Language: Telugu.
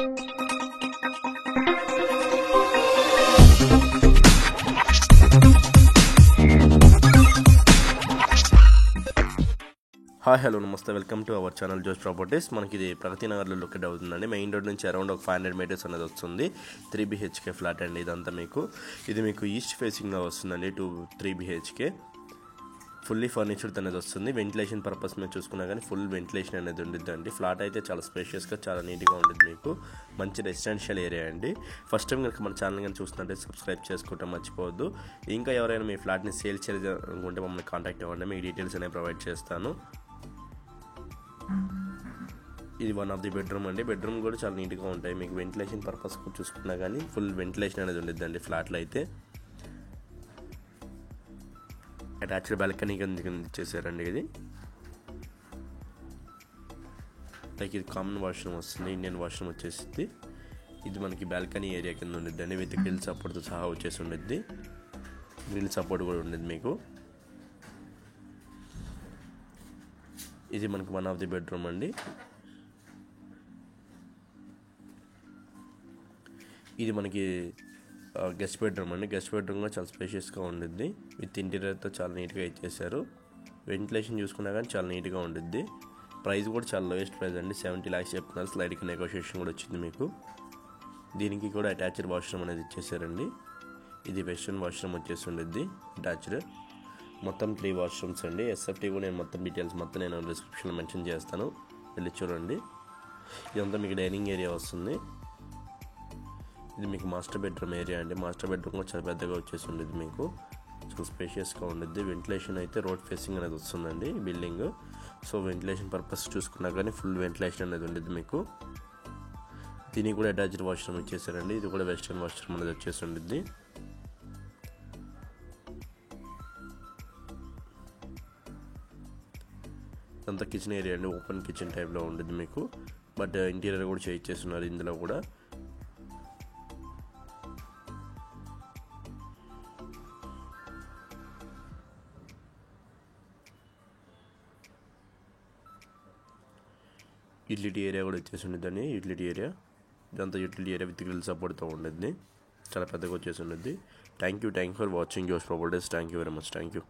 హాయ్ హలో నమస్తే, వెల్కమ్ టు అవర్ ఛానల్ జోష్ ప్రాపర్టీస్. మనకి ఇది ప్రగతి నగర్లో లొకేట్ అవుతుందండి. మెయిన్ రోడ్ నుంచి అరౌండ్ ఒక 500 మీటర్స్ అనేది వస్తుంది. 3 BHK ఫ్లాట్ అండి ఇదంతా. ఇది మీకు ఈస్ట్ ఫేసింగ్లో వస్తుందండి. 3 BHK ఫుల్లీ ఫర్నిచర్డ్ అనేది వస్తుంది. వెంటిలేషన్ పర్పస్ మీద చూసుకున్నా కానీ ఫుల్ వెంటిలేషన్ అనేది ఉండిద్దండి. ఫ్లాట్ అయితే చాలా స్పేషియస్గా, చాలా నీట్గా ఉంటుంది. మీకు మంచి రెసిడెన్షియల్ ఏరియా అండి. ఫస్ట్ టైం కనుక మన ఛానల్ కానీ చూస్తున్నట్టే సబ్స్క్రైబ్ చేసుకోవటం మర్చిపోవద్దు. ఇంకా ఎవరైనా మీ ఫ్లాట్ని సేల్ చేయాలనుకుంటే మమ్మల్ని కాంటాక్ట్ అవ్వండి, మీకు డీటెయిల్స్ అనేవి ప్రొవైడ్ చేస్తాను. ఇది వన్ ఆఫ్ ది బెడ్రూమ్ అండి. బెడ్రూమ్ కూడా చాలా నీట్గా ఉంటాయి. మీకు వెంటిలేషన్ పర్పస్ చూసుకున్నా కానీ ఫుల్ వెంటిలేషన్ అనేది ఉండిద్దండి ఫ్లాట్లో అయితే. అటాచ్డ్ బాల్కనీ కింద ఇచ్చేసారండి. ఇది లైక్ ఇది కామన్ వాష్రూమ్ వస్తుంది, ఇండియన్ వాష్రూమ్ వచ్చేసి. ఇది మనకి బాల్కనీ ఏరియా కింద ఉండిద్దండి. విత్ గ్రిల్ సపోర్ట్తో సహా వచ్చేసి ఉండిద్ది. గ్రిల్ సపోర్ట్ కూడా ఉండేది మీకు. ఇది మనకి వన్ ఆఫ్ ది బెడ్రూమ్ అండి. ఇది మనకి గెస్ట్ బెడ్రూమ్ అండి. గెస్ట్ బెడ్రూమ్ కూడా చాలా స్పేషియస్గా ఉండిద్ది. విత్ ఇంటీరియర్తో చాలా నీట్గా ఇచ్చేసారు. వెంటిలేషన్ చూసుకున్నా కానీ చాలా నీట్గా ఉండిద్ది. ప్రైస్ కూడా చాలా లోయెస్ట్ ప్రైస్ అండి. 70 lakhs చెప్తున్నారు. స్లైడ్కి నెగోషియేషన్ కూడా వచ్చింది మీకు. దీనికి కూడా అటాచ్డ్ వాష్రూమ్ అనేది ఇచ్చేసారండి. ఇది వెస్ట్రన్ వాష్రూమ్ వచ్చేసి ఉండిద్ది అటాచ్డ్. మొత్తం 3 వాష్రూమ్స్ అండి. ఎస్ఎఫ్టీ కూడా నేను మొత్తం డీటెయిల్స్ నేను డిస్క్రిప్షన్లో మెన్షన్ చేస్తాను, వెళ్ళి చూడండి. ఇదంతా మీకు డైనింగ్ ఏరియా వస్తుంది. ఇది మీకు మాస్టర్ బెడ్రూమ్ ఏరియా అండి. మాస్టర్ బెడ్రూమ్ కూడా చాలా పెద్దగా వచ్చేసి ఉండేది. మీకు చాలా స్పేషియస్గా ఉండేది. వెంటిలేషన్ అయితే రోడ్ ఫేసింగ్ అనేది వస్తుందండి బిల్డింగ్. సో వెంటిలేషన్ పర్పస్ చూసుకున్నా కానీ ఫుల్ వెంటిలేషన్ అనేది ఉండేది మీకు. దీనికి కూడా అటాచ్డ్ వాష్రూమ్ ఇచ్చేసారండి. ఇది కూడా వెస్టర్న్ వాష్రూమ్ అనేది వచ్చేసి ఉండేది. అంతా కిచెన్ ఏరియా అండి. ఓపెన్ కిచెన్ టైప్లో ఉండేది మీకు. బట్ ఇంటీరియర్ కూడా చేయించేస్తున్నారు ఇందులో కూడా. యూటిలిటీ ఏరియా కూడా వచ్చేసి ఉండేదని. యూటిలిటీ ఏరియా ఇదంతా యూటిలిటీ ఏరియా విత్ గ్రిల్ సపోర్ట్తో ఉండేది. చాలా పెద్దగా వచ్చేసి ఉండేది. థ్యాంక్ యూ ఫర్ వాచింగ్ జోష్ properties. Thank you very much. Thank you.